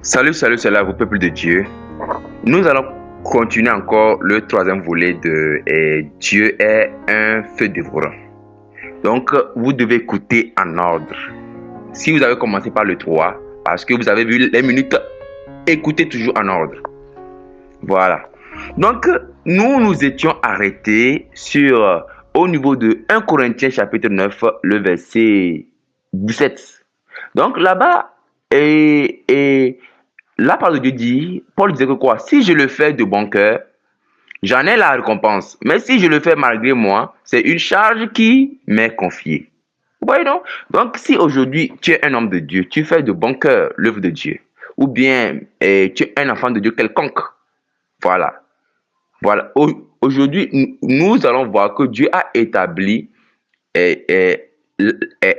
Salut là, vous peuple de Dieu. Nous allons continuer encore le troisième volet de Dieu est un feu dévorant. Donc, vous devez écouter en ordre. Si vous avez commencé par le 3, parce que vous avez vu les minutes, écoutez toujours en ordre. Voilà. Donc, nous étions arrêtés sur, au niveau de 1 Corinthiens chapitre 9, le verset 17. Donc, là-bas, la parole de Dieu dit, Paul disait que quoi? Si je le fais de bon cœur, j'en ai la récompense. Mais si je le fais malgré moi, c'est une charge qui m'est confiée. Vous voyez non? Donc, si aujourd'hui tu es un homme de Dieu, tu fais de bon cœur l'œuvre de Dieu, ou bien tu es un enfant de Dieu quelconque, voilà. Voilà. Aujourd'hui, nous allons voir que Dieu a établi eh, eh,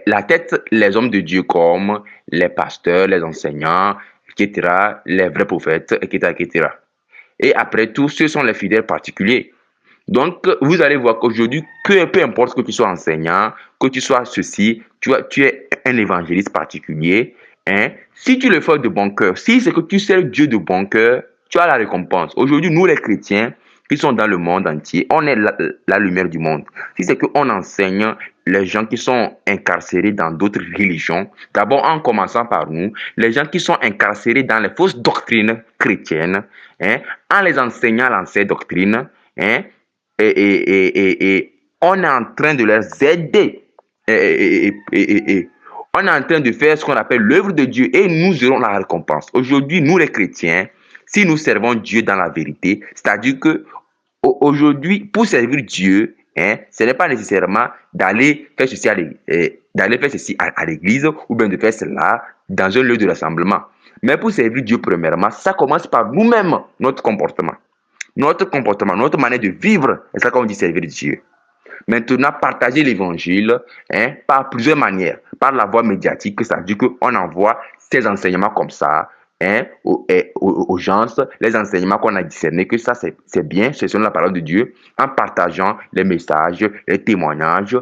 la tête, les hommes de Dieu comme les pasteurs, les enseignants, etc., les vrais prophètes, etc., etc. Et après tout, ce sont les fidèles particuliers. Donc, vous allez voir qu'aujourd'hui, peu importe que tu sois enseignant, que tu sois ceci, tu es un évangéliste particulier, hein, si tu le fais de bon cœur, si c'est que tu sers Dieu de bon cœur, tu as la récompense. Aujourd'hui, nous les chrétiens, qui sont dans le monde entier, on est la lumière du monde. Si c'est qu'on enseigne les gens qui sont incarcérés dans d'autres religions, d'abord en commençant par nous, les gens qui sont incarcérés dans les fausses doctrines chrétiennes, hein, en les enseignant l'ancienne doctrine, hein, et on est en train de les aider. On est en train de faire ce qu'on appelle l'œuvre de Dieu et nous aurons la récompense. Aujourd'hui, nous les chrétiens, si nous servons Dieu dans la vérité, c'est-à-dire que aujourd'hui, pour servir Dieu, hein, ce n'est pas nécessairement d'aller faire ceci à l'église ou bien de faire cela dans un lieu de rassemblement. Mais pour servir Dieu premièrement, ça commence par nous-mêmes, notre comportement. Notre comportement, notre manière de vivre, c'est ça qu'on dit servir Dieu. Maintenant, partager l'évangile par plusieurs manières. Par la voie médiatique, ça veut dire qu'on envoie ces enseignements comme ça aux gens, les enseignements qu'on a discernés, que ça c'est bien, c'est selon la parole de Dieu, en partageant les messages, les témoignages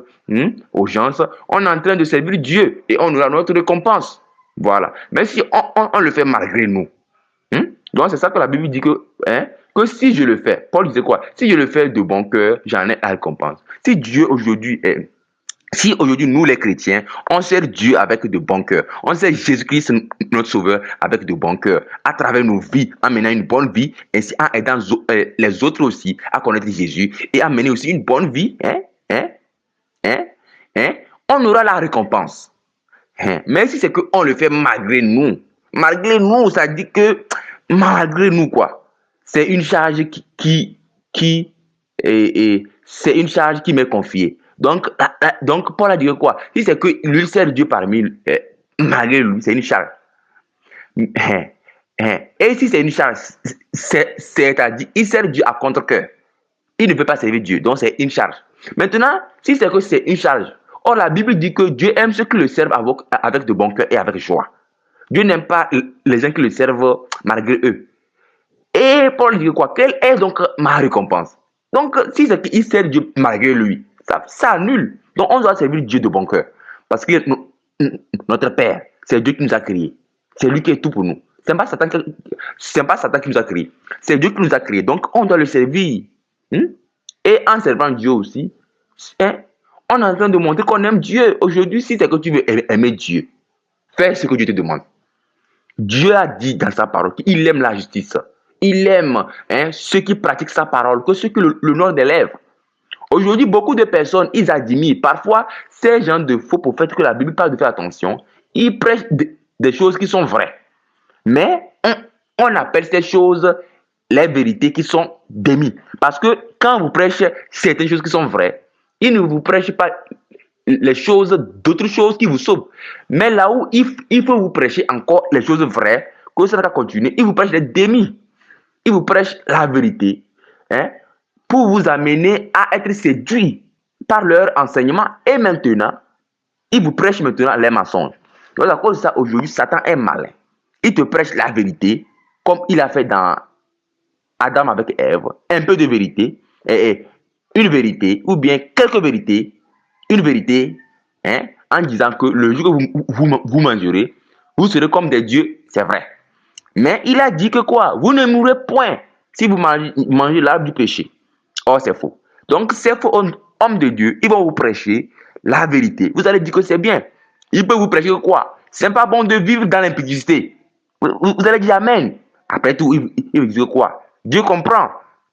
aux gens. On est en train de servir Dieu et on aura notre récompense. Voilà. Mais si on le fait malgré nous, donc c'est ça que la Bible dit que si je le fais, Paul disait quoi? Si je le fais de bon cœur, j'en ai la récompense. Si Dieu aujourd'hui si aujourd'hui nous les chrétiens, on sert Dieu avec de bon cœur, on sert Jésus-Christ notre sauveur avec de bon cœur, à travers nos vies, en menant une bonne vie, ainsi en aidant les autres aussi à connaître Jésus et à mener aussi une bonne vie, on aura la récompense. Mais si c'est qu'on le fait malgré nous, ça dit que malgré nous, quoi, c'est une charge c'est une charge qui m'est confiée. Donc, Paul a dit quoi? Si c'est que lui sert Dieu parmi malgré lui, c'est une charge. Et si c'est une charge, c'est-à-dire, il sert Dieu à contre-cœur. Il ne peut pas servir Dieu, donc c'est une charge. Maintenant, si c'est que c'est une charge, or la Bible dit que Dieu aime ceux qui le servent avec de bon cœur et avec joie. Dieu n'aime pas les gens qui le servent malgré eux. Et Paul dit quoi? Quelle est donc ma récompense? Donc, si c'est qu'il sert Dieu malgré lui, ça annule. Donc, on doit servir Dieu de bon cœur. Parce que notre Père, c'est Dieu qui nous a créés. C'est lui qui est tout pour nous. Ce n'est pas Satan qui nous a créés. C'est Dieu qui nous a créés. Donc, on doit le servir. Et en servant Dieu aussi, on est en train de montrer qu'on aime Dieu. Aujourd'hui, si c'est que tu veux aimer Dieu, fais ce que Dieu te demande. Dieu a dit dans sa parole qu'il aime la justice. Il aime ceux qui pratiquent sa parole, que ceux qui le nom des lèvres. Aujourd'hui, beaucoup de personnes, ils admirent. Parfois, ces gens de faux prophètes que la Bible parle de faire attention, ils prêchent des choses qui sont vraies. Mais on appelle ces choses les vérités qui sont démies. Parce que quand vous prêchez certaines choses qui sont vraies, ils ne vous prêchent pas les choses, d'autres choses qui vous sauvent. Mais là où il faut vous prêcher encore les choses vraies, que ça va continuer, ils vous prêchent les démis. Ils vous prêchent la vérité, pour vous amener à être séduit par leur enseignement. Et maintenant, ils vous prêchent maintenant les mensonges. Donc à cause de ça, aujourd'hui, Satan est malin. Il te prêche la vérité, comme il a fait dans Adam avec Ève, un peu de vérité, une vérité, ou bien quelques vérités, une vérité, en disant que le jour que vous mangerez, vous serez comme des dieux, c'est vrai. Mais il a dit que quoi? Vous ne mourrez point si vous mangez l'arbre du péché. Or, c'est faux. Donc, ces faux hommes de Dieu, ils vont vous prêcher la vérité. Vous allez dire que c'est bien. Ils peuvent vous prêcher que quoi? C'est pas bon de vivre dans l'impudicité. Vous allez dire Amen. Après tout, ils vous disent quoi? Dieu comprend.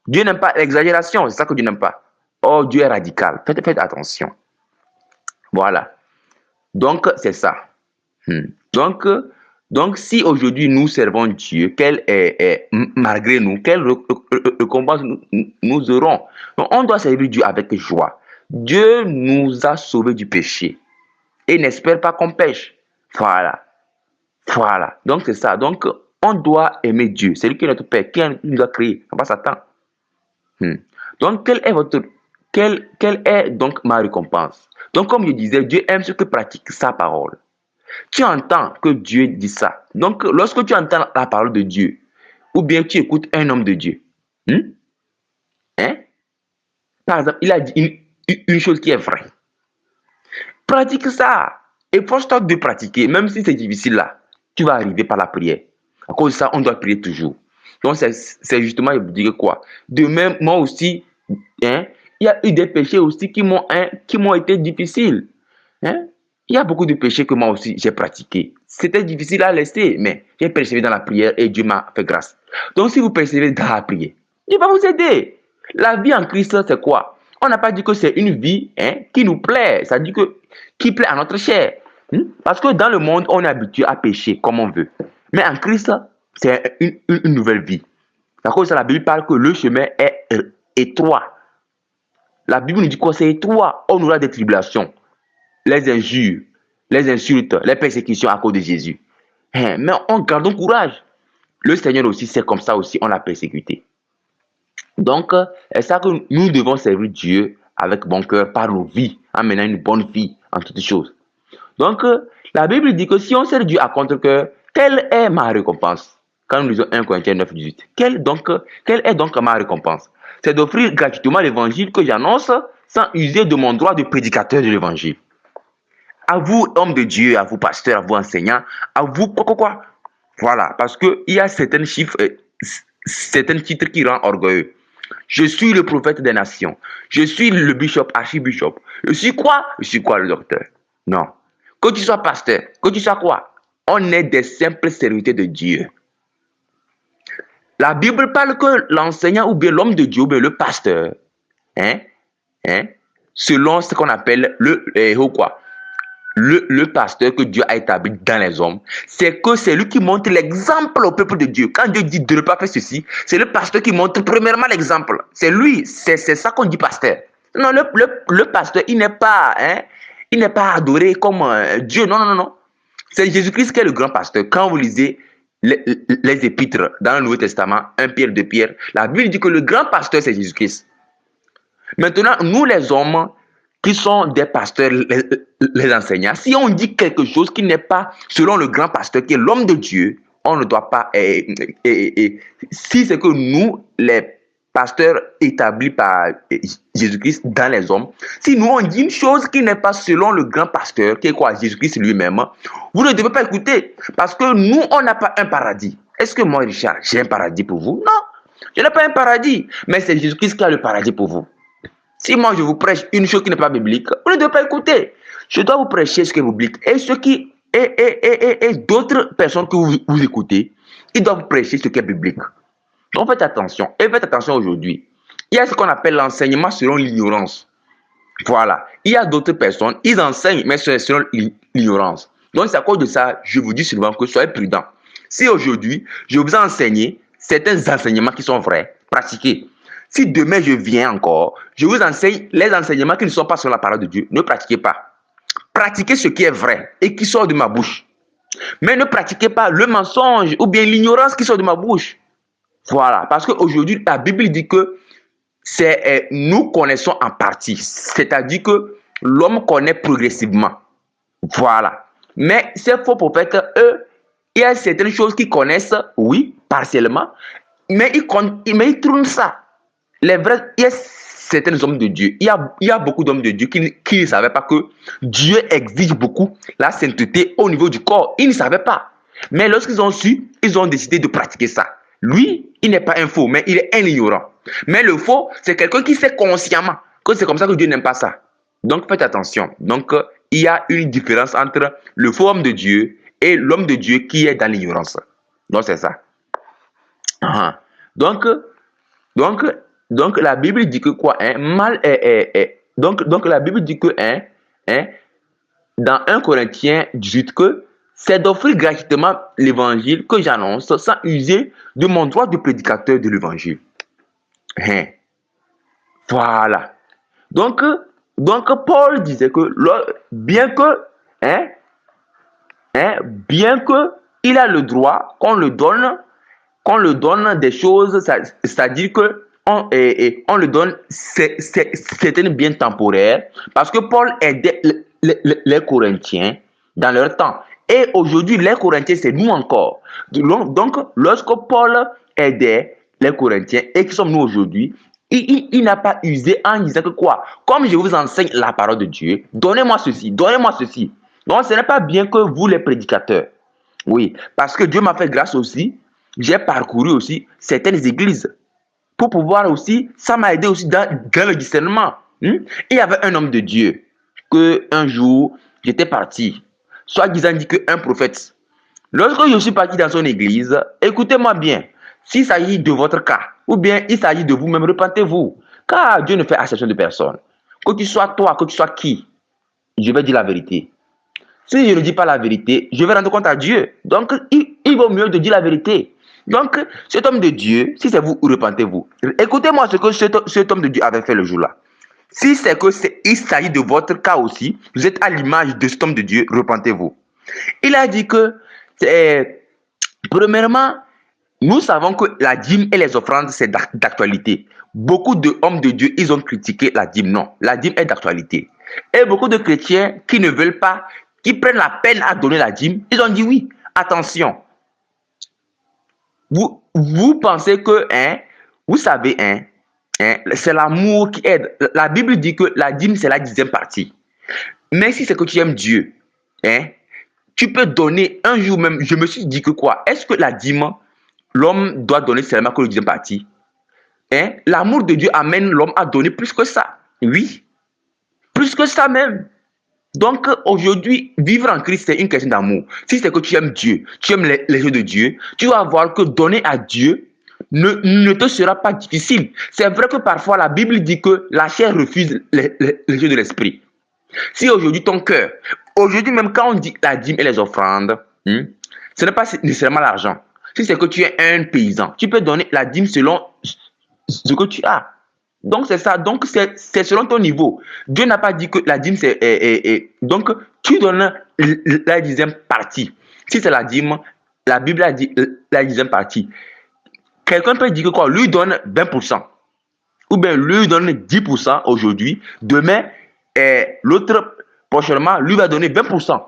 Dieu n'aime pas l'exagération. C'est ça que Dieu n'aime pas. Oh, Dieu est radical. Faites attention. Voilà. Donc, c'est ça. Donc, si aujourd'hui nous servons Dieu, malgré nous, quelle récompense nous aurons? Donc, on doit servir Dieu avec joie. Dieu nous a sauvés du péché et n'espère pas qu'on pêche. Voilà. Donc, c'est ça. Donc, on doit aimer Dieu. C'est lui qui est notre Père, qui nous a créés, pas Satan. Donc, quelle est donc ma récompense? Donc, comme je disais, Dieu aime ceux qui pratiquent sa parole. Tu entends que Dieu dit ça. Donc, lorsque tu entends la parole de Dieu, ou bien tu écoutes un homme de Dieu, par exemple, il a dit une chose qui est vraie. Pratique ça. Et force-toi de pratiquer, même si c'est difficile là. Tu vas arriver par la prière. À cause de ça, on doit prier toujours. Donc, c'est justement, je vous dirais quoi. De même, moi aussi, il y a eu des péchés aussi qui m'ont été difficiles. Il y a beaucoup de péchés que moi aussi j'ai pratiqués. C'était difficile à laisser, mais j'ai persévéré dans la prière et Dieu m'a fait grâce. Donc, si vous persévérez dans la prière, Dieu va vous aider. La vie en Christ, c'est quoi? On n'a pas dit que c'est une vie qui nous plaît. Ça dit que qui plaît à notre chair. Parce que dans le monde, on est habitué à pécher comme on veut. Mais en Christ, c'est une nouvelle vie. À cause de ça, la Bible parle que le chemin est étroit. La Bible nous dit que c'est étroit. On aura des tribulations, les injures, les insultes, les persécutions à cause de Jésus. Mais on garde courage. Le Seigneur aussi, c'est comme ça aussi, on l'a persécuté. Donc, c'est ça que nous devons servir Dieu avec bon cœur par nos vies, en menant une bonne vie en toutes choses. Donc, la Bible dit que si on sert Dieu à contre-cœur, quelle est ma récompense? Quand nous lisons 1 Corinthiens 9, 18. Quelle est donc ma récompense? C'est d'offrir gratuitement l'évangile que j'annonce sans user de mon droit de prédicateur de l'évangile. À vous, hommes de Dieu, à vous, pasteurs, à vous, enseignants, à vous, quoi. Voilà, parce qu'il y a certains chiffres, certains titres qui rendent orgueilleux. Je suis le prophète des nations. Je suis le bishop, archibishop. Je suis quoi? Je suis quoi, le docteur? Non. Que tu sois pasteur, que tu sois quoi? On est des simples serviteurs de Dieu. La Bible parle que l'enseignant ou bien l'homme de Dieu ou bien le pasteur, selon ce qu'on appelle le pasteur que Dieu a établi dans les hommes, c'est que c'est lui qui montre l'exemple au peuple de Dieu. Quand Dieu dit de ne pas faire ceci, c'est le pasteur qui montre premièrement l'exemple. C'est lui, c'est ça qu'on dit pasteur. Non, le pasteur, il n'est pas adoré comme Dieu. Non. C'est Jésus-Christ qui est le grand pasteur. Quand vous lisez les épîtres dans le Nouveau Testament, 1 Pierre, 2 Pierre, la Bible dit que le grand pasteur, c'est Jésus-Christ. Maintenant, nous les hommes, qui sont des pasteurs, les enseignants, si on dit quelque chose qui n'est pas selon le grand pasteur, qui est l'homme de Dieu, on ne doit pas... si c'est que nous, les pasteurs établis par Jésus-Christ dans les hommes, si nous on dit une chose qui n'est pas selon le grand pasteur, qui est quoi, Jésus-Christ lui-même, vous ne devez pas écouter, parce que nous, on n'a pas un paradis. Est-ce que moi, Richard, j'ai un paradis pour vous? Non, je n'ai pas un paradis, mais c'est Jésus-Christ qui a le paradis pour vous. Si moi je vous prêche une chose qui n'est pas biblique, vous ne devez pas écouter. Je dois vous prêcher ce qui est biblique. Et d'autres personnes que vous écoutez, ils doivent vous prêcher ce qui est biblique. Donc faites attention. Et faites attention aujourd'hui. Il y a ce qu'on appelle l'enseignement selon l'ignorance. Voilà. Il y a d'autres personnes, ils enseignent, mais c'est selon l'ignorance. Donc c'est à cause de ça, je vous dis souvent que soyez prudents. Si aujourd'hui, je vous ai enseigné certains enseignements qui sont vrais, pratiquez. Si demain je viens encore, je vous enseigne les enseignements qui ne sont pas sur la parole de Dieu. Ne pratiquez pas. Pratiquez ce qui est vrai et qui sort de ma bouche. Mais ne pratiquez pas le mensonge ou bien l'ignorance qui sort de ma bouche. Voilà. Parce qu'aujourd'hui, la Bible dit que nous connaissons en partie. C'est-à-dire que l'homme connaît progressivement. Voilà. Mais ces faux prophètes, eux, il y a certaines choses qu'ils connaissent, oui, partiellement, mais ils tournent ça. Les vrais, il y a certains hommes de Dieu. Il y a beaucoup d'hommes de Dieu qui ne savaient pas que Dieu exige beaucoup la sainteté au niveau du corps. Ils ne savaient pas. Mais lorsqu'ils ont su, ils ont décidé de pratiquer ça. Lui, il n'est pas un faux, mais il est un ignorant. Mais le faux, c'est quelqu'un qui sait consciemment que c'est comme ça que Dieu n'aime pas ça. Donc faites attention. Donc il y a une différence entre le faux homme de Dieu et l'homme de Dieu qui est dans l'ignorance. Donc c'est ça. Donc, donc, donc la Bible dit que quoi? Mal donc la Bible dit que dans 1 Corinthiens 18 que c'est d'offrir gratuitement l'évangile que j'annonce sans user de mon droit de prédicateur de l'évangile. Voilà. Donc Paul disait que bien que il a le droit qu'on le donne des choses, c'est-à-dire que on le donne certaines biens temporaires, parce que Paul aidait les Corinthiens dans leur temps. Et aujourd'hui, les Corinthiens, c'est nous encore. Donc, lorsque Paul aidait les Corinthiens, et qui sommes nous aujourd'hui, il n'a pas usé en disant que quoi? Comme je vous enseigne la parole de Dieu, donnez-moi ceci, donnez-moi ceci. Donc, ce n'est pas bien que vous, les prédicateurs. Oui, parce que Dieu m'a fait grâce aussi. J'ai parcouru aussi certaines églises pour pouvoir aussi, ça m'a aidé aussi dans le discernement. Il y avait un homme de Dieu que un jour, j'étais parti, soit disant dit qu'un prophète. Lorsque je suis parti dans son église, écoutez-moi bien, s'il s'agit de votre cas, ou bien il s'agit de vous-même, repentez-vous, car Dieu ne fait exception de personne. Que tu sois toi, que tu sois qui, je vais dire la vérité. Si je ne dis pas la vérité, je vais rendre compte à Dieu. Donc, il vaut mieux de dire la vérité. Donc, cet homme de Dieu, si c'est vous, repentez-vous. Écoutez-moi ce que cet homme de Dieu avait fait le jour-là. Si c'est que il s'agit de votre cas aussi, vous êtes à l'image de cet homme de Dieu, repentez-vous. Il a dit que, premièrement, nous savons que la dîme et les offrandes, c'est d'actualité. Beaucoup d'hommes de Dieu, ils ont critiqué la dîme. Non, la dîme est d'actualité. Et beaucoup de chrétiens qui ne veulent pas, qui prennent la peine à donner la dîme, ils ont dit oui, attention. Vous pensez que, vous savez, c'est l'amour qui aide. La Bible dit que la dîme, c'est la 10e partie. Mais si c'est que tu aimes Dieu, tu peux donner un jour même. Je me suis dit que quoi? Est-ce que la dîme, l'homme doit donner seulement que la 10e partie? L'amour de Dieu amène l'homme à donner plus que ça. Oui, plus que ça même. Donc aujourd'hui, vivre en Christ, c'est une question d'amour. Si c'est que tu aimes Dieu, tu aimes les jeux de Dieu, tu vas voir que donner à Dieu ne te sera pas difficile. C'est vrai que parfois la Bible dit que la chair refuse les jeux de l'esprit. Si aujourd'hui ton cœur, aujourd'hui même quand on dit la dîme et les offrandes, ce n'est pas nécessairement l'argent. Si c'est que tu es un paysan, tu peux donner la dîme selon ce que tu as. Donc c'est ça, donc c'est selon ton niveau. Dieu n'a pas dit que la dîme c'est... donc tu donnes la 10e partie. Si c'est la dîme, la Bible a dit la 10e partie. Quelqu'un peut dire que quoi? Lui donne 20%. Ou bien lui donne 10% aujourd'hui. Demain, l'autre prochainement, lui va donner 20%.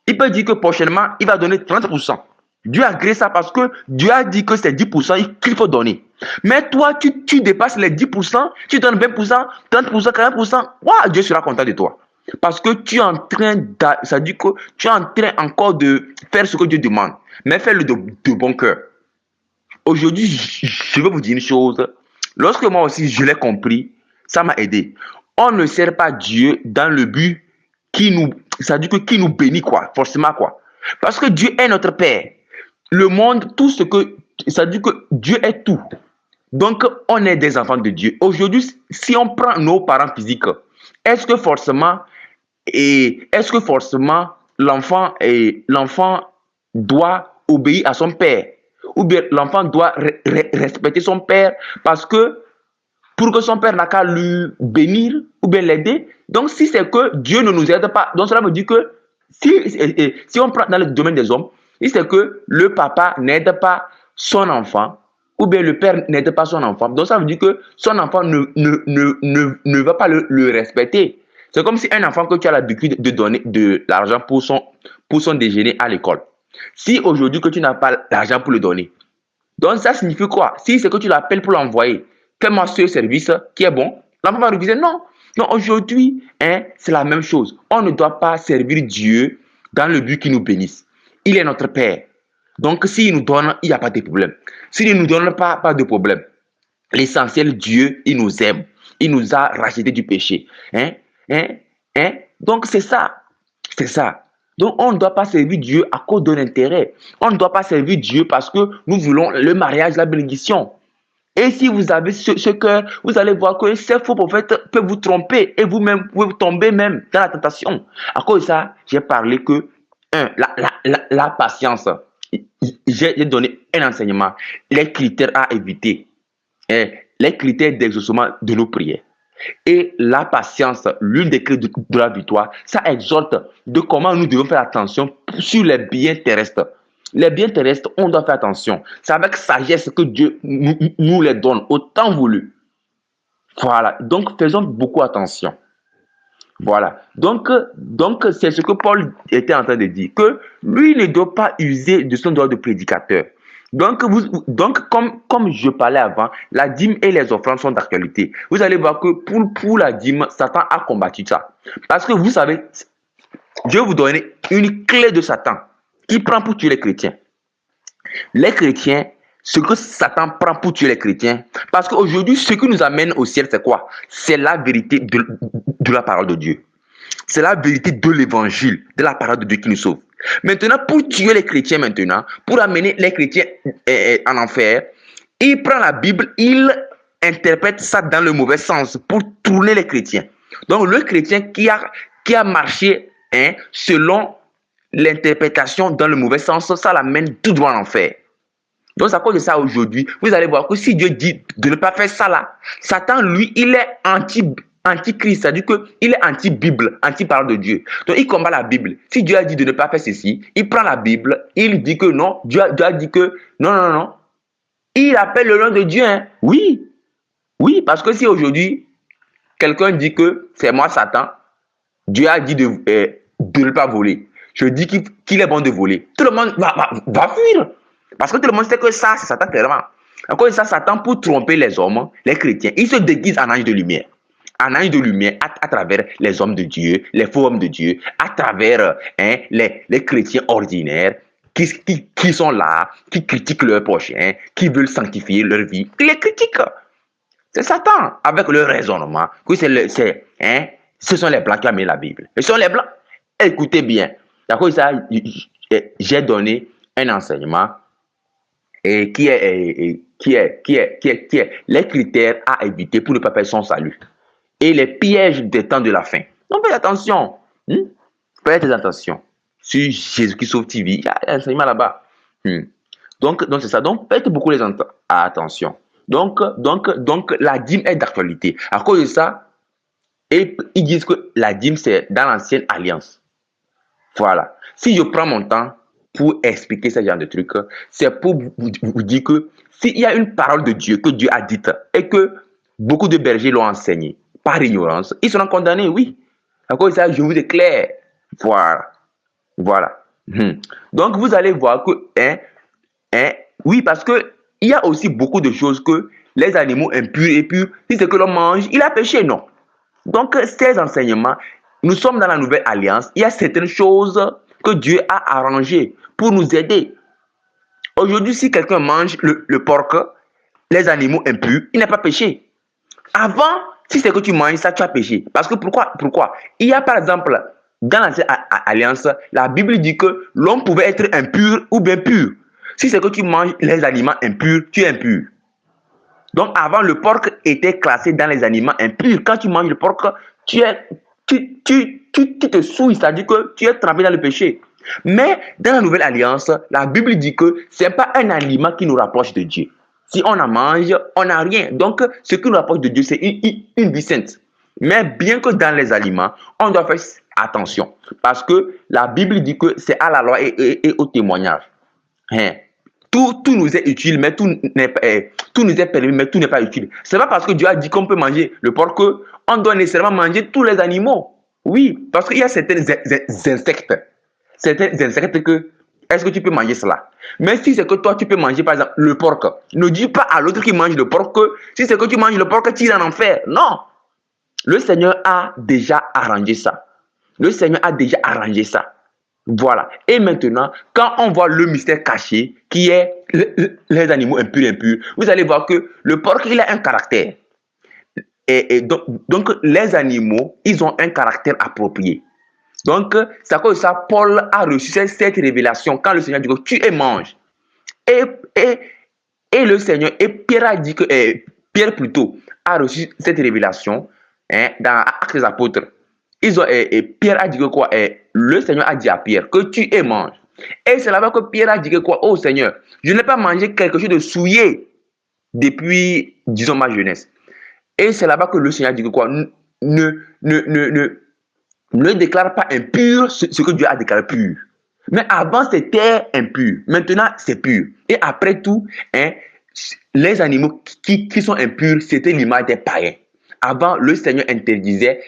Il peut dire que prochainement, il va donner 30%. Dieu a créé ça parce que Dieu a dit que c'est 10% qu'il faut donner. Mais toi, tu dépasses les 10%, tu donnes 20%, 30%, 40%. Wow, Dieu sera content de toi. Parce que tu es en train, ça dit que tu es en train encore de faire ce que Dieu demande. Mais fais-le de bon cœur. Aujourd'hui, je vais vous dire une chose. Lorsque moi aussi je l'ai compris, ça m'a aidé. On ne sert pas Dieu dans le but ça dit que qui nous bénit quoi, forcément quoi. Parce que Dieu est notre Père. Le monde, tout ce que, ça dit que Dieu est tout. Donc, on est des enfants de Dieu. Aujourd'hui, si on prend nos parents physiques, est-ce que forcément l'enfant doit obéir à son père? Ou bien l'enfant doit respecter son père parce que pour que son père n'a qu'à lui bénir ou bien l'aider? Donc, si c'est que Dieu ne nous aide pas, donc cela veut dire que si on prend dans le domaine des hommes, si c'est que le papa n'aide pas son enfant, ou bien le père n'aide pas son enfant, donc ça veut dire que son enfant ne va pas le respecter. C'est comme si un enfant que tu as l'habitude de donner de l'argent pour son déjeuner à l'école. Si aujourd'hui que tu n'as pas l'argent pour le donner, donc ça signifie quoi? Si c'est que tu l'appelles pour l'envoyer, fais-moi ce service qui est bon, l'enfant va refuser. Non, aujourd'hui, c'est la même chose. On ne doit pas servir Dieu dans le but qu'il nous bénisse. Il est notre Père. Donc, s'il nous donne, il n'y a pas de problème. S'il ne nous donne pas, pas de problème. L'essentiel, Dieu, il nous aime. Il nous a racheté du péché. Hein? Hein? Hein? Donc, c'est ça. C'est ça. Donc, on ne doit pas servir Dieu à cause d'un intérêt. On ne doit pas servir Dieu parce que nous voulons le mariage, la bénédiction. Et si vous avez ce cœur, vous allez voir que ces faux prophètes peuvent vous tromper et vous-même pouvez tomber même dans la tentation. À cause de ça, j'ai parlé que, la patience. J'ai donné un enseignement. Les critères à éviter. Les critères d'exaucement de nos prières. Et la patience, l'une des clés de la victoire, ça exhorte de comment nous devons faire attention sur les biens terrestres. Les biens terrestres, on doit faire attention. C'est avec sagesse que Dieu nous les donne, au temps voulu. Voilà. Donc, faisons beaucoup attention. Voilà. Donc c'est ce que Paul était en train de dire, que lui ne doit pas user de son droit de prédicateur. Donc, comme je parlais avant, la dîme et les offrandes sont d'actualité. Vous allez voir que pour la dîme, Satan a combattu ça. Parce que vous savez, je vais vous donner une clé de Satan qui prend pour tuer les chrétiens. Les chrétiens, ce que Satan prend pour tuer les chrétiens, parce qu'aujourd'hui, ce qui nous amène au ciel, c'est quoi? C'est la vérité de la parole de Dieu. C'est la vérité de l'évangile, de la parole de Dieu qui nous sauve. Maintenant, pour tuer les chrétiens maintenant, pour amener les chrétiens en enfer, il prend la Bible, il interprète ça dans le mauvais sens pour tourner les chrétiens. Donc, le chrétien qui a marché selon l'interprétation dans le mauvais sens, ça l'amène tout droit en enfer. Donc, à cause de ça, aujourd'hui, vous allez voir que si Dieu dit de ne pas faire ça là, Satan, lui, il est anti-Christ, c'est-à-dire qu'il est anti-Bible, anti-parole de Dieu. Donc, il combat la Bible. Si Dieu a dit de ne pas faire ceci, il prend la Bible, il dit que non, Dieu a dit que non. Il appelle le nom de Dieu, hein. Oui, parce que si aujourd'hui, quelqu'un dit que c'est moi Satan, Dieu a dit de ne pas voler. Je dis qu'il est bon de voler. Tout le monde va fuir. Parce que tout le monde sait que ça, c'est Satan clairement. À cause de ça, Satan, pour tromper les hommes, les chrétiens, il se déguise en ange de lumière. En ange de lumière à travers les hommes de Dieu, les faux hommes de Dieu, à travers les chrétiens ordinaires qui sont là, qui critiquent leur prochain, qui veulent sanctifier leur vie. Ils les critiquent. C'est Satan, avec le raisonnement, que ce sont les Blancs qui ont mis la Bible. Ce sont les Blancs. Écoutez bien. À cause de ça, j'ai donné un enseignement qui est les critères à éviter pour ne pas perdre son salut et les pièges des temps de la fin. Donc faites attention, faites attention. Sur Jésus-Christ Sauve TV, il y a un enseignement là-bas. Donc c'est ça. Donc faites beaucoup attention. Donc la dîme est d'actualité. À cause de ça, et ils disent que la dîme c'est dans l'ancienne alliance. Voilà. Si je prends mon temps pour expliquer ce genre de trucs, c'est pour vous dire que s'il y a une parole de Dieu que Dieu a dite et que beaucoup de bergers l'ont enseignée par ignorance, ils seront condamnés, oui. À cause de ça, je vous éclaire. Voilà. Donc, vous allez voir que, oui, parce que il y a aussi beaucoup de choses que les animaux impurs et purs, si c'est que l'on mange, il a péché, non. Donc, ces enseignements, nous sommes dans la nouvelle alliance, il y a certaines choses que Dieu a arrangées pour nous aider. Aujourd'hui, si quelqu'un mange le porc, les animaux impurs, il n'a pas péché. Avant, si c'est que tu manges ça, tu as péché. Parce que pourquoi? Il y a par exemple, dans l'ancienne alliance, la Bible dit que l'homme pouvait être impur ou bien pur. Si c'est que tu manges les aliments impurs, tu es impur. Donc avant, le porc était classé dans les aliments impurs. Quand tu manges le porc, tu te souilles, c'est-à-dire que tu es trempé dans le péché. Mais dans la nouvelle alliance, la Bible dit que ce n'est pas un aliment qui nous rapproche de Dieu. Si on en mange, on n'a rien. Donc, ce qui nous rapproche de Dieu, c'est une vie sainte. Mais bien que dans les aliments, on doit faire attention. Parce que la Bible dit que c'est à la loi et au témoignage. Tout nous est utile, mais tout nous est permis, mais tout n'est pas utile. Ce n'est pas parce que Dieu a dit qu'on peut manger le porc qu'on doit nécessairement manger tous les animaux. Oui, parce qu'il y a certains insectes. Certains insectes que, est-ce que tu peux manger cela? Mais si c'est que toi, tu peux manger, par exemple, le porc, ne dis pas à l'autre qui mange le porc que si c'est que tu manges le porc, tu iras en enfer. Non. Le Seigneur a déjà arrangé ça. Le Seigneur a déjà arrangé ça. Voilà. Et maintenant, quand on voit le mystère caché, qui est les animaux impurs, vous allez voir que le porc, il a un caractère. Et donc, les animaux, ils ont un caractère approprié. Donc, c'est à cause de ça, Paul a reçu cette révélation quand le Seigneur dit que tu es mange. Et, et, et le Seigneur, et Pierre a dit que, Pierre plutôt, a reçu cette révélation dans Actes des Apôtres. Pierre a dit que quoi? Le Seigneur a dit à Pierre que tu es mange. Et c'est là-bas que Pierre a dit que quoi? Oh Seigneur, je n'ai pas mangé quelque chose de souillé depuis, disons, ma jeunesse. Et c'est là-bas que le Seigneur dit que quoi? Ne déclare pas impur ce que Dieu a déclaré pur. Mais avant, c'était impur. Maintenant, c'est pur. Et après tout, les animaux qui sont impurs, c'était l'image des païens. Avant, le Seigneur interdisait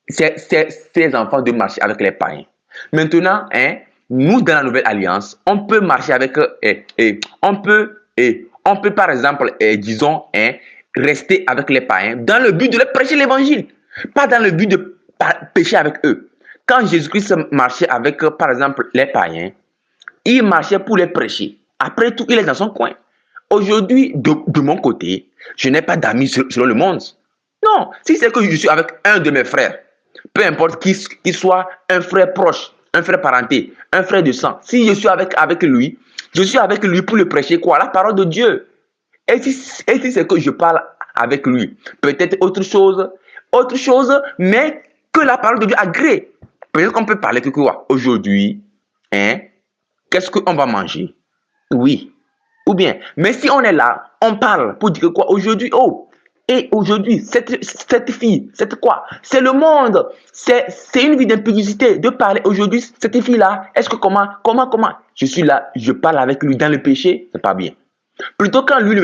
ses enfants de marcher avec les païens. Maintenant, nous, dans la nouvelle alliance, on peut marcher avec... on peut, par exemple, disons, rester avec les païens dans le but de leur prêcher l'évangile. Pas dans le but de pécher avec eux. Quand Jésus-Christ marchait avec, par exemple, les païens, il marchait pour les prêcher. Après tout, il est dans son coin. Aujourd'hui, de mon côté, je n'ai pas d'amis selon le monde. Non, si c'est que je suis avec un de mes frères, peu importe qu'il soit un frère proche, un frère parenté, un frère de sang, si je suis avec lui, je suis avec lui pour le prêcher quoi? La parole de Dieu. Et si c'est que je parle avec lui, peut-être autre chose, mais que la parole de Dieu agrée. Peut-être qu'on peut parler que quoi? Aujourd'hui, qu'est-ce qu'on va manger? Oui. Ou bien, mais si on est là, on parle pour dire que quoi? Aujourd'hui, oh, et aujourd'hui, cette fille, c'est quoi? C'est le monde. C'est une vie d'impudicité de parler aujourd'hui, cette fille-là, est-ce que comment? Je suis là, je parle avec lui dans le péché, c'est pas bien. Plutôt quand lui,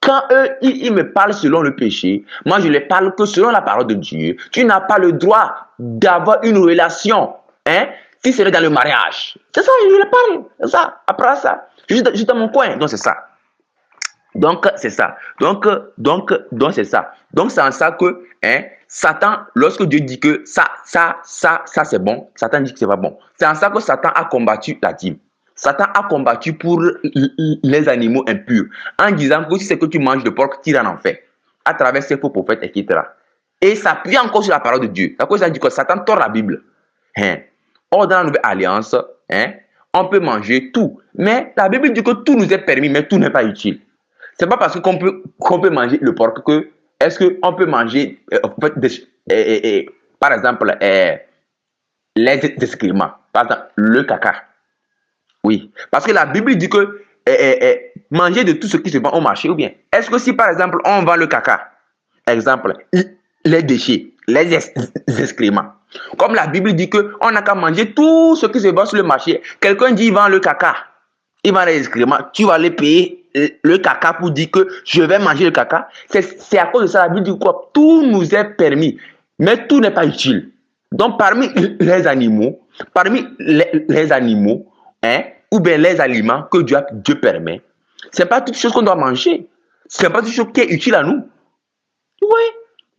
quand eux, ils me parlent selon le péché, moi je les parle que selon la parole de Dieu. Tu n'as pas le droit d'avoir une relation, si c'est dans le mariage. C'est ça, je les parle, c'est ça. Après ça, je suis dans mon coin, donc c'est ça. Donc, c'est ça. Donc, c'est ça. Donc, c'est en ça que, Satan, lorsque Dieu dit que ça, c'est bon, Satan dit que c'est pas bon. C'est en ça que Satan a combattu la dîme. Satan a combattu pour les animaux impurs, en disant que si c'est que tu manges de porc, tu iras en enfer, à travers ses faux prophètes, etc. Et ça appuie encore sur la parole de Dieu. C'est à cause ça dit que Satan tord la Bible. Or, dans la nouvelle alliance, on peut manger tout. Mais la Bible dit que tout nous est permis, mais tout n'est pas utile. C'est pas parce qu'on peut manger le porc que est-ce qu'on peut manger par exemple les excréments, par exemple le caca. Oui, parce que la Bible dit que manger de tout ce qui se vend au marché, ou bien est-ce que si par exemple on vend le caca, exemple les déchets, les excréments, comme la Bible dit qu'on n'a qu'à manger tout ce qui se vend sur le marché, quelqu'un dit il vend le caca, il vend les excréments, tu vas aller payer le caca pour dire que je vais manger le caca. C'est à cause de ça la Bible dit quoi? Tout nous est permis, mais tout n'est pas utile. Donc parmi les animaux, ou bien les aliments que Dieu permet, c'est pas toute chose qu'on doit manger. C'est pas toute chose qui est utile à nous. Oui.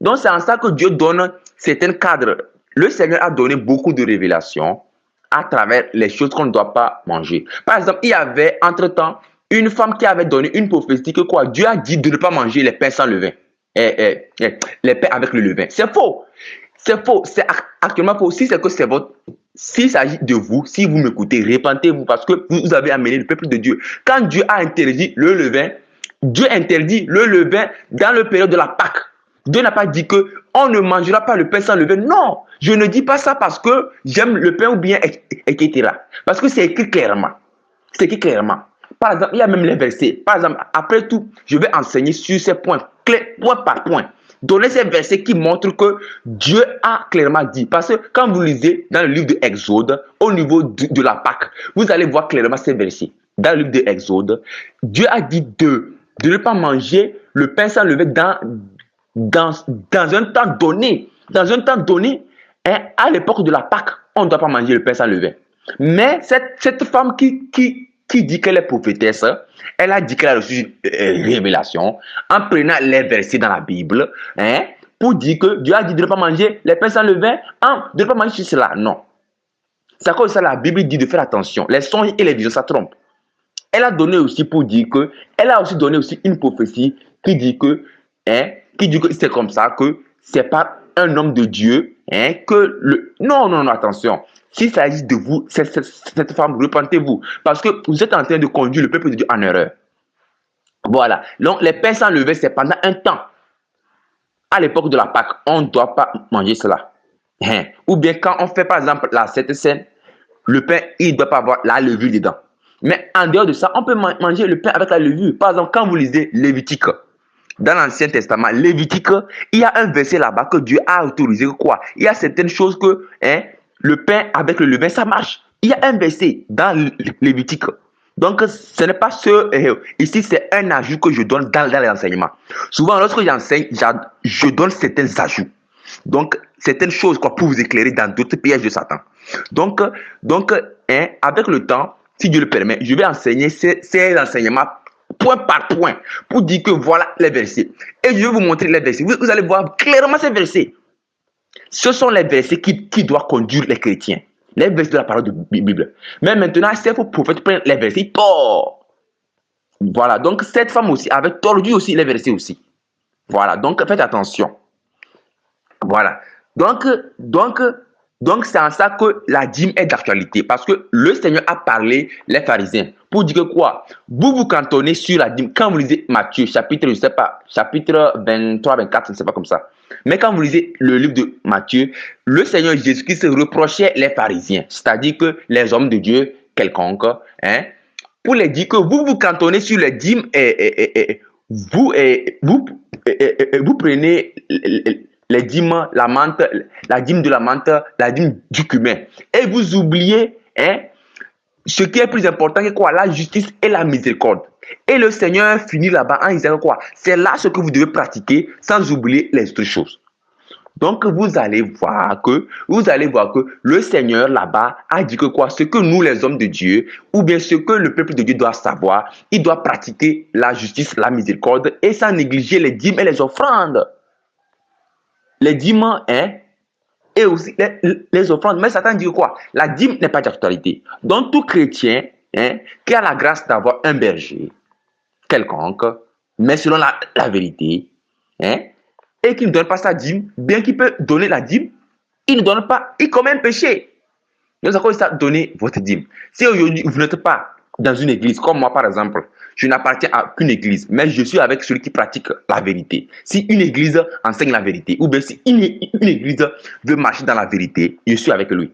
Donc c'est en ça que Dieu donne certains cadres. Le Seigneur a donné beaucoup de révélations à travers les choses qu'on ne doit pas manger. Par exemple, il y avait entre-temps une femme qui avait donné une prophétie que quoi? Dieu a dit de ne pas manger les pains sans levain. Les pains avec le levain. C'est faux. C'est faux. C'est actuellement faux. Si c'est que c'est votre... S'il s'agit de vous, si vous m'écoutez, repentez-vous parce que vous avez amené le peuple de Dieu. Quand Dieu a interdit le levain, Dieu interdit le levain dans le période de la Pâque. Dieu n'a pas dit que on ne mangera pas le pain sans levain. Non, je ne dis pas ça parce que j'aime le pain ou bien, etc. Parce que c'est écrit clairement. C'est écrit clairement. Par exemple, il y a même les versets. Par exemple, après tout, je vais enseigner sur ces points, point par point. Donner ces versets qui montrent que Dieu a clairement dit. Parce que quand vous lisez dans le livre de Exode, au niveau de la Pâque, vous allez voir clairement ces versets. Dans le livre de Exode, Dieu a dit de ne pas manger le pain sans levain dans un temps donné. Dans un temps donné, à l'époque de la Pâque, on ne doit pas manger le pain sans levain. Mais cette femme qui dit qu'elle est prophétesse, elle a dit qu'elle a reçu une révélation en prenant les versets dans la Bible, pour dire que Dieu a dit de ne pas manger les pains sans levain, de ne pas manger cela. Non. C'est à cause de ça la Bible dit de faire attention. Les songes et les visions, ça trompe. Elle a donné aussi pour dire que, elle a aussi donné aussi une prophétie qui dit que c'est comme ça, que c'est pas un homme de Dieu, que le... Non, non, non, attention. S'il s'agit de vous, cette femme, repentez-vous. Parce que vous êtes en train de conduire le peuple de Dieu en erreur. Voilà. Donc, les pains sans levain, c'est pendant un temps. À l'époque de la Pâque, on ne doit pas manger cela. Ou bien quand on fait, par exemple, la Sainte Seine, le pain, il ne doit pas avoir la levure dedans. Mais en dehors de ça, on peut manger le pain avec la levure. Par exemple, quand vous lisez Lévitique, dans l'Ancien Testament, Lévitique, il y a un verset là-bas que Dieu a autorisé quoi? Il y a certaines choses que le pain avec le levain, ça marche. Il y a un verset dans Lévitique. Donc, ce n'est pas ici, c'est un ajout que je donne dans les enseignements. Souvent, lorsque j'enseigne, je donne certains ajouts. Donc, certaines choses quoi, pour vous éclairer dans d'autres pièges de Satan. Donc avec le temps, si Dieu le permet, je vais enseigner ces enseignements point par point pour dire que voilà les versets. Et je vais vous montrer les versets. Vous allez voir clairement ces versets. Ce sont les versets qui doivent conduire les chrétiens. Les versets de la parole de la Bible. Mais maintenant, c'est pour prophète prendre les versets tort. Voilà. Donc, cette femme aussi avait tordu aussi les versets aussi. Voilà. Donc, faites attention. Voilà. Donc c'est en ça que la dîme est d'actualité. Parce que le Seigneur a parlé les pharisiens. Pour dire que quoi? Vous vous cantonnez sur la dîme. Quand vous lisez Matthieu, chapitre, je ne sais pas, chapitre 23, 24, je ne sais pas comme ça. Mais quand vous lisez le livre de Matthieu, le Seigneur Jésus-Christ reprochait les pharisiens. C'est-à-dire que les hommes de Dieu, quelconques, pour les dire que vous vous cantonnez sur les dîmes et vous prenez les dîmes, la menthe, la dîme de la menthe, la dîme du cumin. Et vous oubliez ce qui est plus important que quoi? La justice et la miséricorde. Et le Seigneur finit là-bas en disant quoi? C'est là ce que vous devez pratiquer sans oublier les autres choses. Donc vous allez voir que le Seigneur là-bas a dit que quoi? Ce que nous les hommes de Dieu, ou bien ce que le peuple de Dieu doit savoir, il doit pratiquer la justice, la miséricorde et sans négliger les dîmes et les offrandes. Les dîmes, et aussi les offrandes. Mais Satan dit quoi? La dîme n'est pas d'actualité. Donc, tout chrétien qui a la grâce d'avoir un berger quelconque, mais selon la vérité, et qui ne donne pas sa dîme, bien qu'il peut donner la dîme, il ne donne pas, il commet un péché. Donc, c'est ça, donner votre dîme. Si aujourd'hui, vous n'êtes pas dans une église, comme moi par exemple, je n'appartiens à qu'une église, mais je suis avec celui qui pratique la vérité. Si une église enseigne la vérité, ou bien si une église veut marcher dans la vérité, je suis avec lui.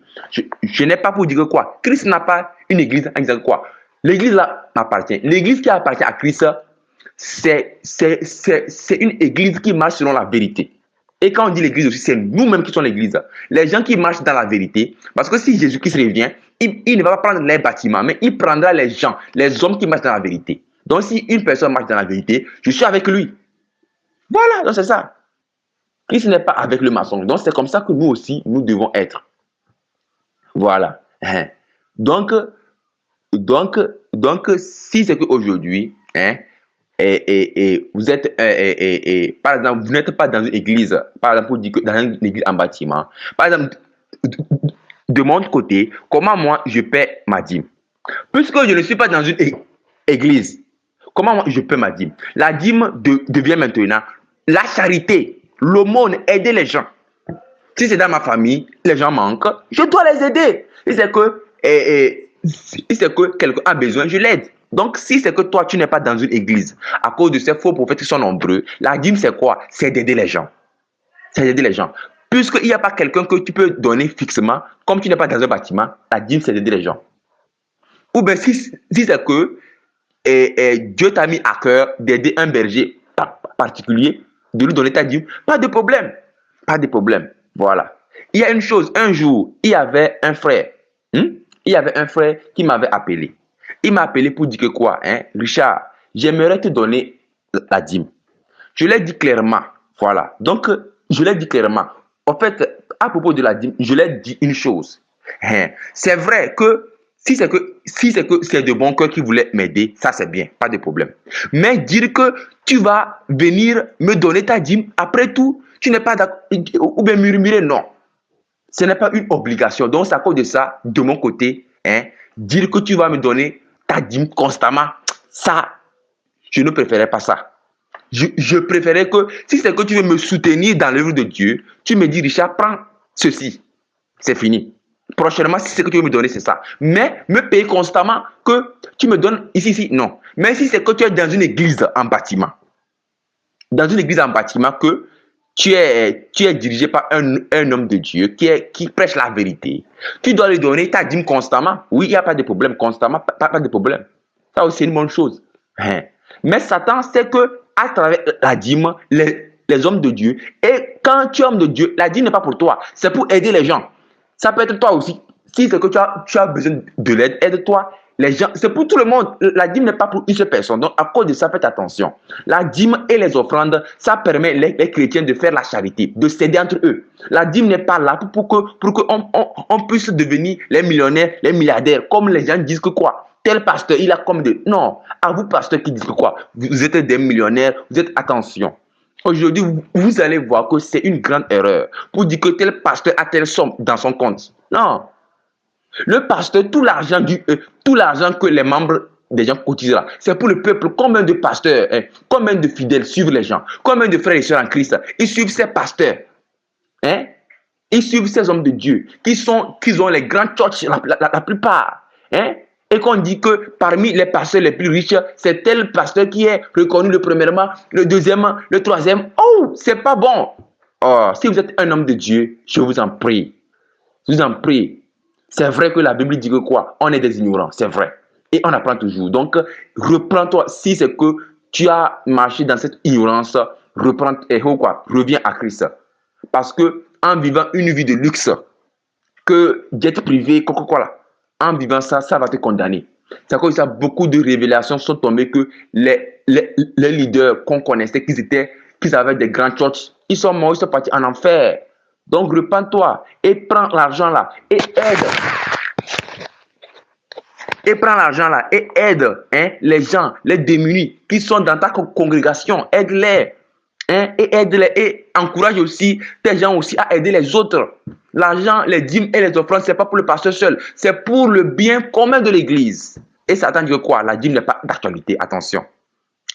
Je n'ai pas pour dire quoi. Christ n'a pas une église en disant quoi. L'église là m'appartient. L'église qui appartient à Christ, c'est une église qui marche selon la vérité. Et quand on dit l'église aussi, c'est nous-mêmes qui sommes l'église. Les gens qui marchent dans la vérité, parce que si Jésus-Christ revient, il ne va pas prendre les bâtiments, mais il prendra les gens, les hommes qui marchent dans la vérité. Donc si une personne marche dans la vérité, je suis avec lui. Voilà, donc c'est ça. Christ n'est pas avec le maçon. Donc c'est comme ça que nous aussi, nous devons être. Voilà. Donc si c'est qu'aujourd'hui, et vous êtes, par exemple, vous n'êtes pas dans une église, par exemple, pour dire que dans une église en bâtiment, par exemple, de mon côté, comment moi je paie ma dîme? Puisque je ne suis pas dans une église, comment moi je paie ma dîme? La dîme devient maintenant la charité, l'aumône, aider les gens. Si c'est dans ma famille, les gens manquent, je dois les aider. Si c'est que quelqu'un a besoin, je l'aide. Donc, si c'est que toi, tu n'es pas dans une église, à cause de ces faux prophètes qui sont nombreux, la dîme, c'est quoi? C'est d'aider les gens. C'est d'aider les gens. Puisqu'il n'y a pas quelqu'un que tu peux donner fixement, comme tu n'es pas dans un bâtiment, la dîme, c'est d'aider les gens. Ou bien, si c'est que Dieu t'a mis à cœur d'aider un berger particulier, de lui donner ta dîme, pas de problème. Pas de problème. Voilà. Il y a une chose, un jour, il y avait un frère. Il y avait un frère qui m'avait appelé. Il m'a appelé pour dire que quoi, Richard, j'aimerais te donner la dîme. Je l'ai dit clairement. Voilà. Donc, je l'ai dit clairement. En fait, à propos de la dîme, je l'ai dit une chose. C'est vrai que si c'est que c'est de bon cœur qui voulait m'aider, ça c'est bien, pas de problème. Mais dire que tu vas venir me donner ta dîme, après tout, tu n'es pas d'accord, ou bien murmurer, non. Ce n'est pas une obligation. Donc, c'est à cause de ça, de mon côté, dire que tu vas me donner ta dîme constamment, ça, je ne préférais pas ça. Je préférais que, si c'est que tu veux me soutenir dans l'œuvre de Dieu, tu me dis, Richard, prends ceci. C'est fini. Prochainement, si c'est que tu veux me donner, c'est ça. Mais me payer constamment, que tu me donnes ici, non. Mais si c'est que tu es dans une église en bâtiment, que tu es dirigé par un homme de Dieu qui prêche la vérité, tu dois lui donner ta dîme constamment. Oui, il n'y a pas de problème, constamment, pas de problème. Ça aussi, c'est une bonne chose. Mais Satan sait que à travers la dîme, les hommes de Dieu, et quand tu es homme de Dieu, la dîme n'est pas pour toi, c'est pour aider les gens. Ça peut être toi aussi. Si c'est que tu as besoin de l'aide, aide-toi. Les gens, c'est pour tout le monde. La dîme n'est pas pour une seule personne. Donc, à cause de ça, faites attention. La dîme et les offrandes, ça permet les chrétiens de faire la charité, de s'aider entre eux. La dîme n'est pas là pour qu'on puisse devenir les millionnaires, les milliardaires, comme les gens disent que quoi. Tel pasteur, il a comme de... Non, à vous, pasteurs, qui disent que quoi. Vous êtes des millionnaires, vous êtes... Attention. Aujourd'hui, vous allez voir que c'est une grande erreur pour dire que tel pasteur a telle somme dans son compte. Non. Le pasteur, tout l'argent que les membres des gens cotisent là, c'est pour le peuple. Combien de pasteurs, combien de fidèles suivent les gens? Combien de frères et sœurs en Christ, ils suivent ces pasteurs? Ils suivent ces hommes de Dieu qui ont les grands churches, la plupart. Et qu'on dit que parmi les pasteurs les plus riches, c'est tel pasteur qui est reconnu le premièrement, le deuxième, le troisième. Oh, c'est pas bon. Oh, si vous êtes un homme de Dieu, je vous en prie. Je vous en prie. C'est vrai que la Bible dit que quoi? On est des ignorants, c'est vrai. Et on apprend toujours. Donc, reprends-toi. Si c'est que tu as marché dans cette ignorance, reprends et quoi? Reviens à Christ. Parce que en vivant une vie de luxe, que jet privé, Coca-Cola, en vivant ça, ça va te condamner. C'est à cause de ça, beaucoup de révélations sont tombées que les leaders qu'on connaissait, qu'ils avaient des grands churches, ils sont morts, ils sont partis en enfer. Donc, repens-toi et prends l'argent là et aide. Et prends l'argent là et aide les gens, les démunis qui sont dans ta congrégation. Aide-les. Et aide-les et encourage aussi tes gens aussi à aider les autres. L'argent, les dîmes et les offrandes, ce n'est pas pour le pasteur seul, c'est pour le bien commun de l'église. Et Satan dit quoi? La dîme n'est pas d'actualité, attention.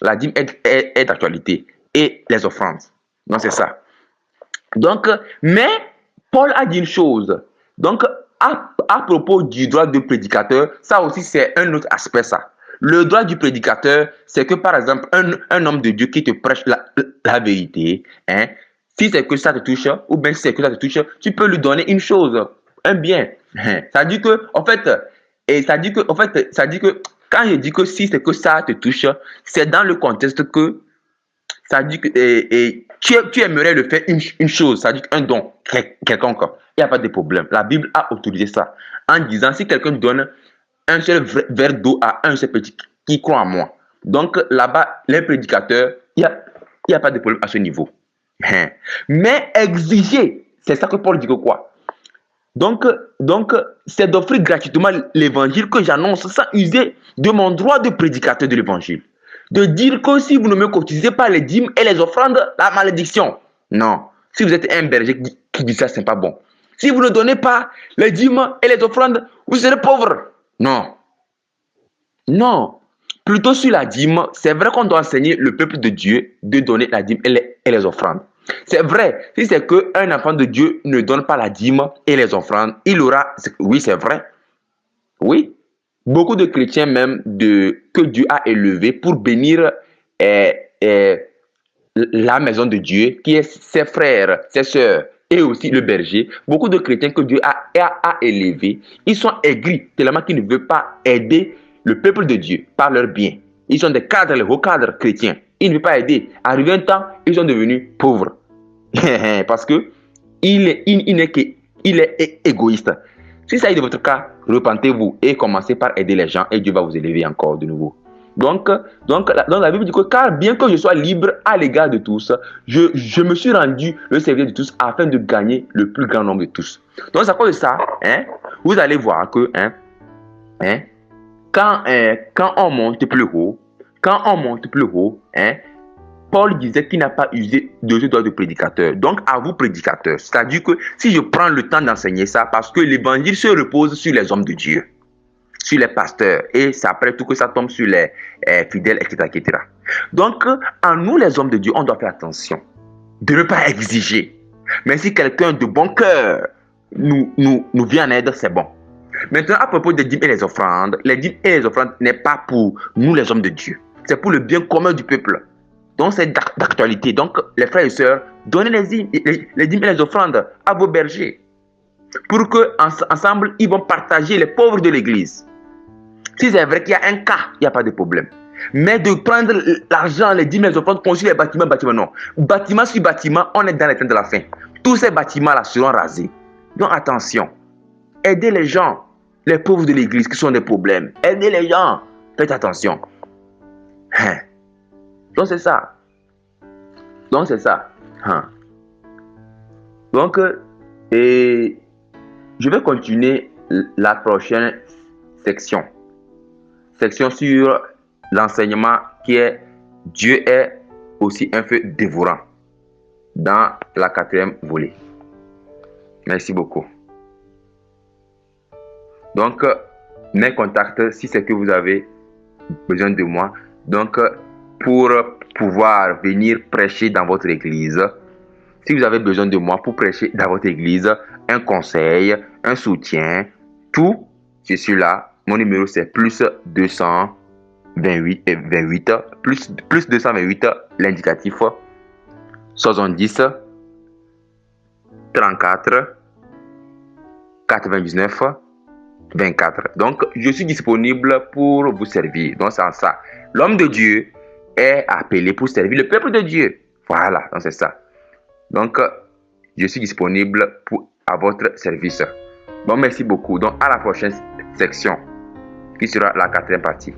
La dîme est d'actualité. Et les offrandes. Non, c'est ça. Donc, mais Paul a dit une chose. Donc, à propos du droit de prédicateur, ça aussi c'est un autre aspect ça. Le droit du prédicateur, c'est que par exemple, un homme de Dieu qui te prêche la vérité, si c'est que ça te touche, ou bien si c'est que ça te touche, tu peux lui donner une chose, un bien. Ça dit que, en fait, ça dit que, quand je dis que si c'est que ça te touche, c'est dans le contexte que, ça dit que, tu aimerais le faire une chose, ça dit un don, quelconque. Il n'y a pas de problème. La Bible a autorisé ça en disant si quelqu'un donne un seul verre d'eau à un seul petit qui croit en moi. Donc là-bas, les prédicateurs, il n'y a pas de problème à ce niveau. Mais exiger, c'est ça que Paul dit que quoi? Donc c'est d'offrir gratuitement l'évangile que j'annonce sans user de mon droit de prédicateur de l'évangile. De dire que si vous ne me cotisez pas les dîmes et les offrandes, la malédiction. Non. Si vous êtes un berger qui dit ça, ce n'est pas bon. Si vous ne donnez pas les dîmes et les offrandes, vous serez pauvre. Non. Non. Plutôt sur la dîme, c'est vrai qu'on doit enseigner le peuple de Dieu de donner la dîme et les offrandes. C'est vrai. Si c'est qu'un enfant de Dieu ne donne pas la dîme et les offrandes, il aura... Oui, c'est vrai. Oui. Beaucoup de chrétiens même que Dieu a élevés pour bénir la maison de Dieu, qui est ses frères, ses sœurs et aussi le berger. Beaucoup de chrétiens que Dieu a élevés, ils sont aigris tellement qu'ils ne veulent pas aider le peuple de Dieu par leur bien. Ils sont des cadres, les hauts cadres chrétiens. Ils ne veulent pas aider. Arrivé un temps, ils sont devenus pauvres. Parce que il est égoïste. Si ça est de votre cas, repentez-vous et commencez par aider les gens et Dieu va vous élever encore de nouveau. Donc la Bible dit que car bien que je sois libre à l'égard de tous, je me suis rendu le serviteur de tous afin de gagner le plus grand nombre de tous. Donc c'est à cause de ça, vous allez voir que quand on monte plus haut, Paul disait qu'il n'a pas usé de ce doigt de prédicateur. Donc, à vous, prédicateurs, c'est-à-dire que si je prends le temps d'enseigner ça, parce que l'évangile se repose sur les hommes de Dieu, sur les pasteurs, et c'est après tout que ça tombe sur les fidèles, etc., etc. Donc, à nous, les hommes de Dieu, on doit faire attention de ne pas exiger. Mais si quelqu'un de bon cœur nous vient en aide, c'est bon. Maintenant, à propos des dîmes et les offrandes n'est pas pour nous, les hommes de Dieu. C'est pour le bien commun du peuple. Donc, c'est d'actualité. Donc, les frères et sœurs, donnez les dîmes et les offrandes à vos bergers. Pour qu'ensemble, ils vont partager les pauvres de l'église. Si c'est vrai qu'il y a un cas, il n'y a pas de problème. Mais de prendre l'argent, les dîmes, les offrandes, construire les bâtiments, non. Bâtiment sur bâtiment, on est dans les temps de la fin. Tous ces bâtiments-là seront rasés. Donc, attention. Aidez les gens, les pauvres de l'église qui sont des problèmes. Aidez les gens. Faites attention. Donc, c'est ça. Donc, et je vais continuer la prochaine section. Section sur l'enseignement qui est Dieu est aussi un feu dévorant dans la 4e volet. Merci beaucoup. Donc, mes contacts, si c'est que vous avez besoin de moi, donc pour pouvoir venir prêcher dans votre église, si vous avez besoin de moi pour prêcher dans votre église, un conseil, un soutien, tout, je suis là. Mon numéro c'est plus 228 plus 228 l'indicatif 70 34 99 24. Donc, je suis disponible pour vous servir. Donc, c'est ça. L'homme de Dieu est appelé pour servir le peuple de Dieu. Voilà, donc c'est ça. Donc, je suis disponible à votre service. Donc, merci beaucoup. Donc, à la prochaine section, qui sera la 4e partie.